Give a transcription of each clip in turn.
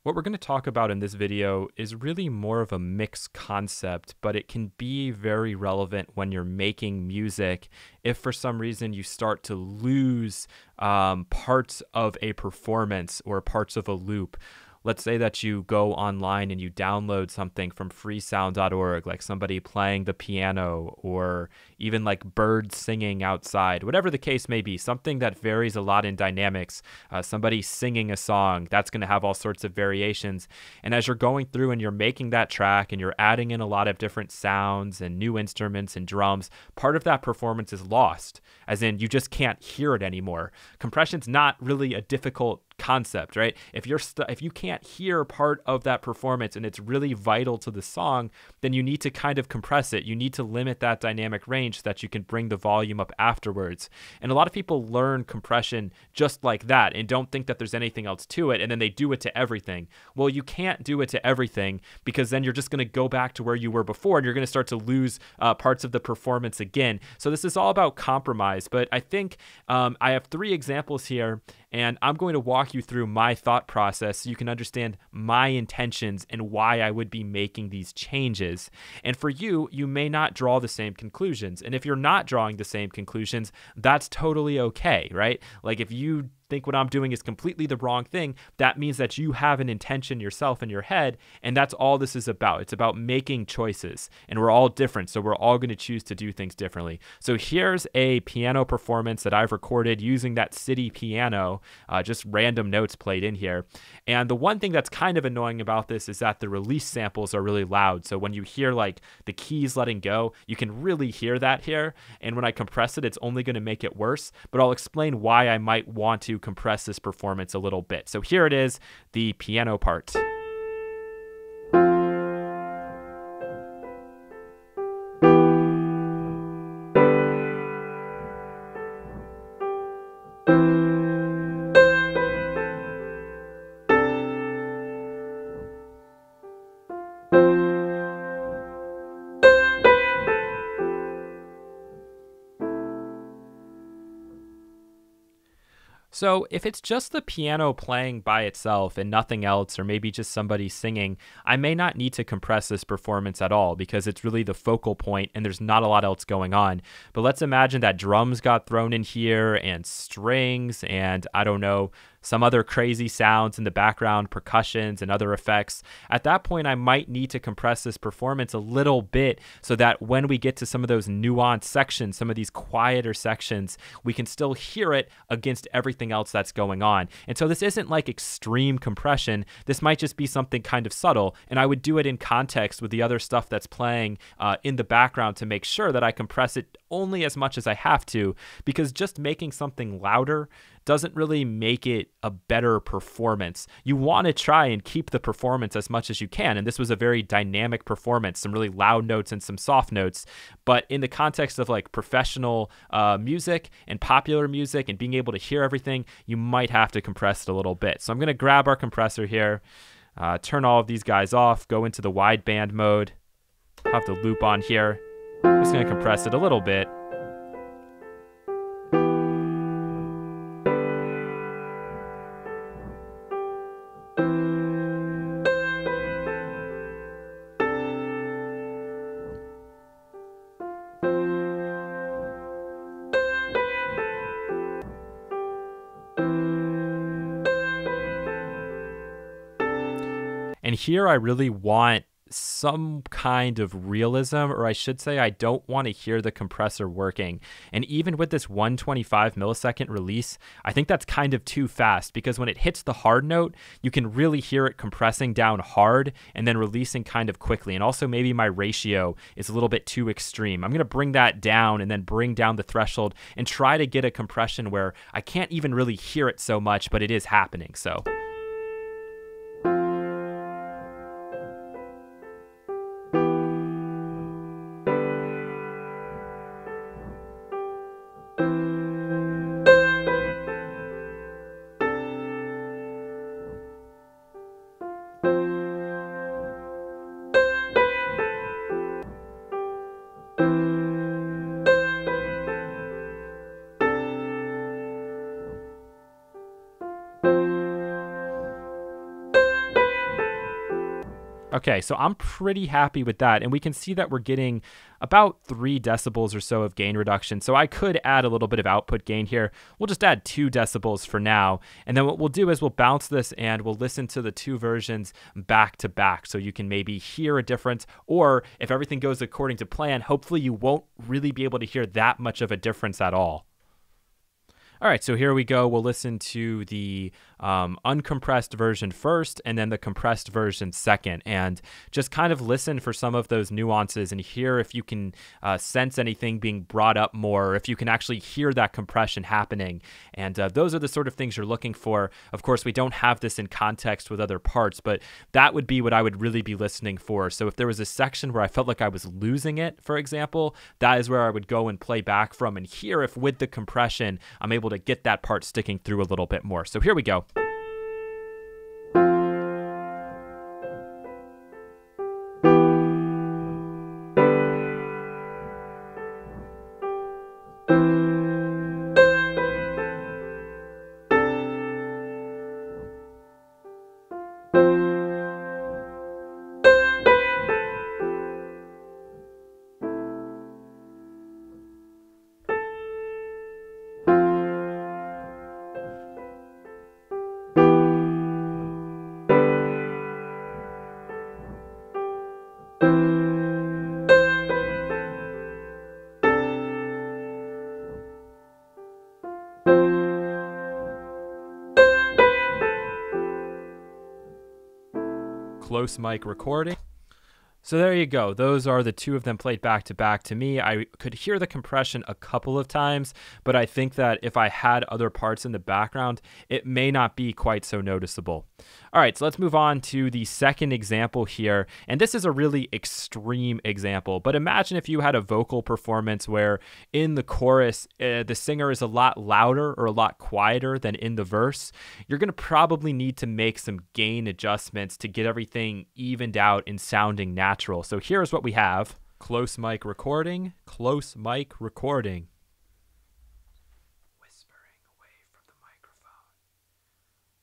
What we're going to talk about in this video is really more of a mixed concept, but it can be very relevant when you're making music. If for some reason you start to lose parts of a performance or parts of a loop, let's say that you go online and you download something from freesound.org, like somebody playing the piano or even like birds singing outside, whatever the case may be, something that varies a lot in dynamics, somebody singing a song, that's going to have all sorts of variations. And as you're going through and you're making that track and you're adding in a lot of different sounds and new instruments and drums, part of that performance is lost, as in you just can't hear it anymore. Compression's not really a difficult concept, right? If you can't hear part of that performance and it's really vital to the song, then you need to kind of compress it. You need to limit that dynamic range so that you can bring the volume up afterwards. And a lot of people learn compression just like that and don't think that there's anything else to it, and then they do it to everything. Well, you can't do it to everything, because then you're just going to go back to where you were before and you're going to start to lose parts of the performance again. So this is all about compromise. But I think I have 3 examples here, and I'm going to walk you through my thought process so you can understand my intentions and why I would be making these changes. And for you, you may not draw the same conclusions. And if you're not drawing the same conclusions, that's totally okay, right? Like if you think what I'm doing is completely the wrong thing, that means that you have an intention yourself in your head, and that's all this is about. It's about making choices, and we're all different, so we're all going to choose to do things differently. So here's a piano performance that I've recorded using that City piano, just random notes played in here. And the one thing that's kind of annoying about this is that the release samples are really loud. So when you hear like the keys letting go, you can really hear that here. And when I compress it, it's only going to make it worse. But I'll explain why I might want to compress this performance a little bit. So here it is, the piano part. So if it's just the piano playing by itself and nothing else, or maybe just somebody singing, I may not need to compress this performance at all because it's really the focal point and there's not a lot else going on. But let's imagine that drums got thrown in here and strings and I don't know, some other crazy sounds in the background, percussions and other effects. At that point, I might need to compress this performance a little bit so that when we get to some of those nuanced sections, some of these quieter sections, we can still hear it against everything else that's going on. And so this isn't like extreme compression. This might just be something kind of subtle, and I would do it in context with the other stuff that's playing in the background to make sure that I compress it only as much as I have to, because just making something louder doesn't really make it a better performance. You want to try and keep the performance as much as you can, and this was a very dynamic performance, some really loud notes and some soft notes, but in the context of like professional music and popular music and being able to hear everything, you might have to compress it a little bit. So I'm going to grab our compressor here, turn all of these guys off, go into the wideband mode, have the loop on here. I'm just going to compress it a little bit. And here I really want some kind of realism, or I should say I don't want to hear the compressor working. And even with this 125 millisecond release, I think that's kind of too fast, because when it hits the hard note, you can really hear it compressing down hard and then releasing kind of quickly. And also maybe my ratio is a little bit too extreme. I'm going to bring that down and then bring down the threshold and try to get a compression where I can't even really hear it so much, but it is happening. So Okay, so I'm pretty happy with that. And we can see that we're getting about 3 decibels or so of gain reduction. So I could add a little bit of output gain here. We'll just add 2 decibels for now. And then what we'll do is we'll bounce this and we'll listen to the 2 versions back to back. So you can maybe hear a difference, or if everything goes according to plan, hopefully you won't really be able to hear that much of a difference at all. All right, so here we go. We'll listen to the uncompressed version first and then the compressed version second, and just kind of listen for some of those nuances and hear if you can sense anything being brought up more, or if you can actually hear that compression happening. And those are the sort of things you're looking for. Of course, we don't have this in context with other parts, but that would be what I would really be listening for. So if there was a section where I felt like I was losing it, for example, that is where I would go and play back from and hear if with the compression, I'm able to get that part sticking through a little bit more. So here we go. Close mic recording. So there you go. Those are the 2 of them played back to back. To me, I could hear the compression a couple of times, but I think that if I had other parts in the background, it may not be quite so noticeable. All right, so let's move on to the second example here. And this is a really extreme example, but imagine if you had a vocal performance where in the chorus, the singer is a lot louder or a lot quieter than in the verse. You're going to probably need to make some gain adjustments to get everything evened out and sounding natural. So here's what we have. Close mic recording, close mic recording. Whispering away from the microphone.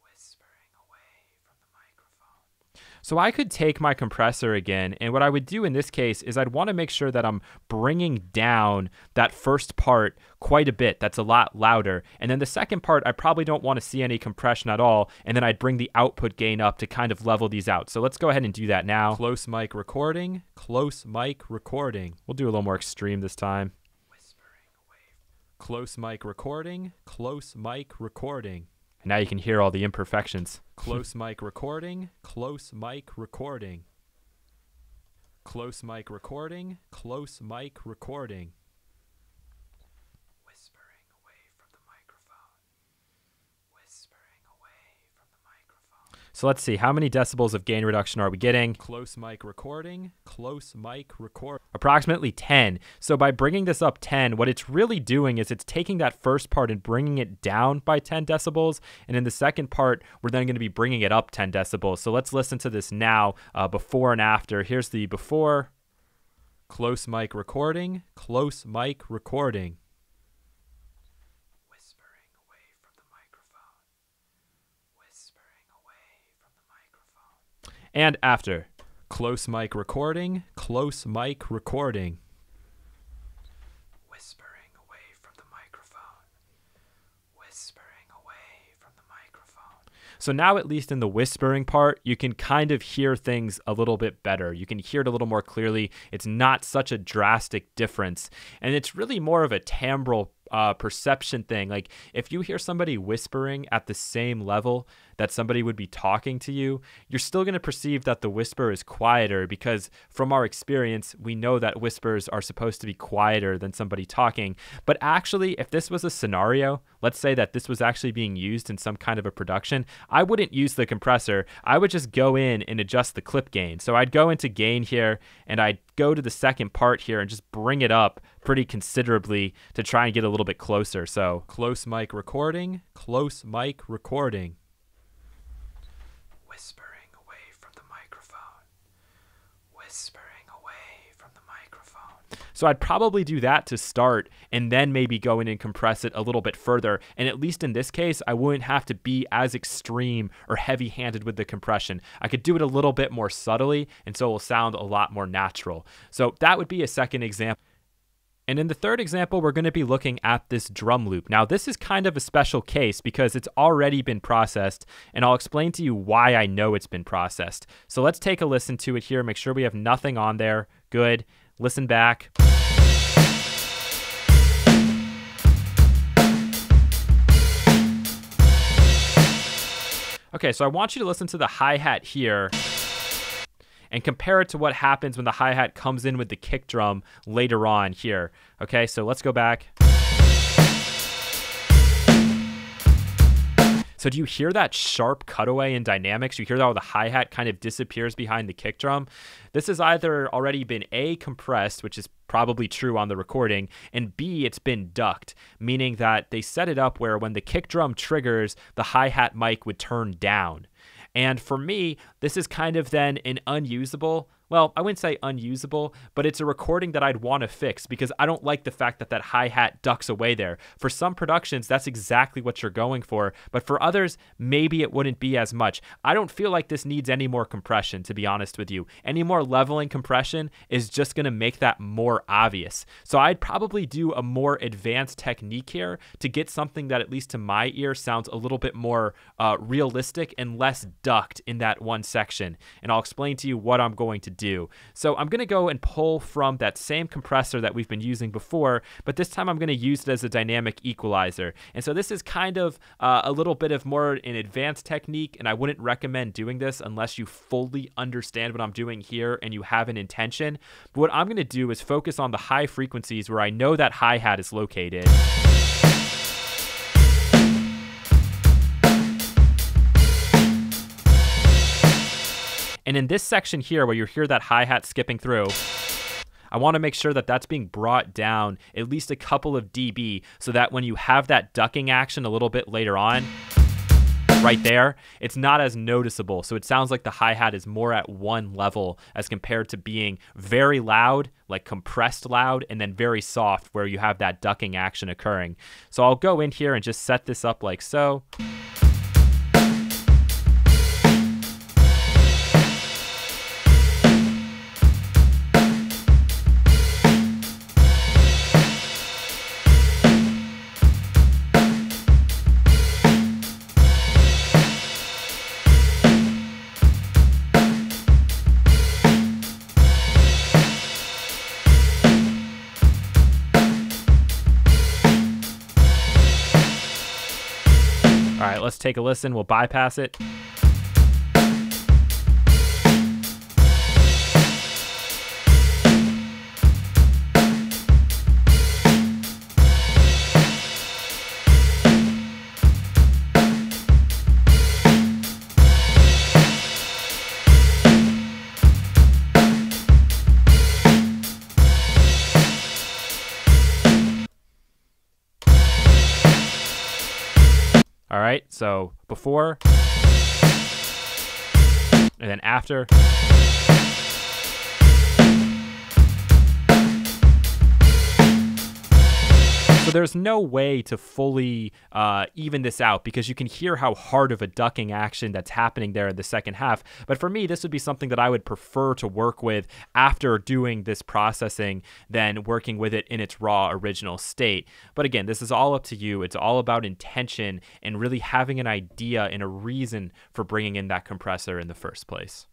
Whispering away from the microphone. So I could take my compressor again, and what I would do in this case is I'd want to make sure that I'm bringing down that first part quite a bit. That's a lot louder. And then the second part, I probably don't want to see any compression at all, and then I'd bring the output gain up to kind of level these out. So let's go ahead and do that now. Close mic recording, close mic recording. We'll do a little more extreme this time. Whispering away. Close mic recording, close mic recording. And now you can hear all the imperfections. Close mic recording, close mic recording. Close mic recording, close mic recording. Whispering away from the microphone. Whispering away from the microphone. So let's see, how many decibels of gain reduction are we getting? Close mic recording, close mic record. Approximately 10. So by bringing this up 10, what it's really doing is it's taking that first part and bringing it down by 10 decibels. And in the second part, we're then going to be bringing it up 10 decibels. So let's listen to this now, before and after. Here's the before. Close mic recording, close mic recording. Whispering away from the microphone. Whispering away from the microphone. And after. Close mic recording, close mic recording. Whispering away from the microphone. Whispering away from the microphone. So now, at least in the whispering part, you can kind of hear things a little bit better. You can hear it a little more clearly. It's not such a drastic difference. And it's really more of a timbral perception thing. Like if you hear somebody whispering at the same level that somebody would be talking to you, you're still going to perceive that the whisper is quieter, because from our experience, we know that whispers are supposed to be quieter than somebody talking. But actually, if this was a scenario, let's say that this was actually being used in some kind of a production, I wouldn't use the compressor. I would just go in and adjust the clip gain. So I'd go into gain here and I'd go to the second part here and just bring it up pretty considerably to try and get a little bit closer. So close mic recording, close mic recording. Whispering away from the microphone. Whispering away from the microphone. So I'd probably do that to start and then maybe go in and compress it a little bit further. And at least in this case, I wouldn't have to be as extreme or heavy-handed with the compression. I could do it a little bit more subtly, and so it will sound a lot more natural. So that would be a second example. And in the third example, we're going to be looking at this drum loop. Now, this is kind of a special case because it's already been processed, and I'll explain to you why I know it's been processed. So let's take a listen to it here. Make sure we have nothing on there. Good. Listen back. Okay, so I want you to listen to the hi-hat here and compare it to what happens when the hi-hat comes in with the kick drum later on here. Okay, so let's go back. So do you hear that sharp cutaway in dynamics? You hear how the hi-hat kind of disappears behind the kick drum? This has either already been A, compressed, which is probably true on the recording, and B, it's been ducked, meaning that they set it up where when the kick drum triggers, the hi-hat mic would turn down. And for me, this is kind of then an unusable, well, I wouldn't say unusable, but it's a recording that I'd want to fix because I don't like the fact that that hi-hat ducks away there. For some productions, that's exactly what you're going for, but for others, maybe it wouldn't be as much. I don't feel like this needs any more compression, to be honest with you. Any more leveling compression is just going to make that more obvious. So I'd probably do a more advanced technique here to get something that, at least to my ear, sounds a little bit more realistic and less ducked in that one section. And I'll explain to you what I'm going to do. So I'm going to go and pull from that same compressor that we've been using before, but this time I'm going to use it as a dynamic equalizer. And so this is kind of a little bit of more an advanced technique, and I wouldn't recommend doing this unless you fully understand what I'm doing here and you have an intention. But what I'm going to do is focus on the high frequencies where I know that hi-hat is located. And in this section here where you hear that hi-hat skipping through, I want to make sure that that's being brought down at least a couple of dB so that when you have that ducking action a little bit later on, right there, it's not as noticeable. So it sounds like the hi-hat is more at one level as compared to being very loud, like compressed loud, and then very soft where you have that ducking action occurring. So I'll go in here and just set this up like so. All right, let's take a listen. We'll bypass it. All right, so before and then after. So there's no way to fully even this out because you can hear how hard of a ducking action that's happening there in the second half. But for me, this would be something that I would prefer to work with after doing this processing than working with it in its raw original state. But again, this is all up to you. It's all about intention and really having an idea and a reason for bringing in that compressor in the first place.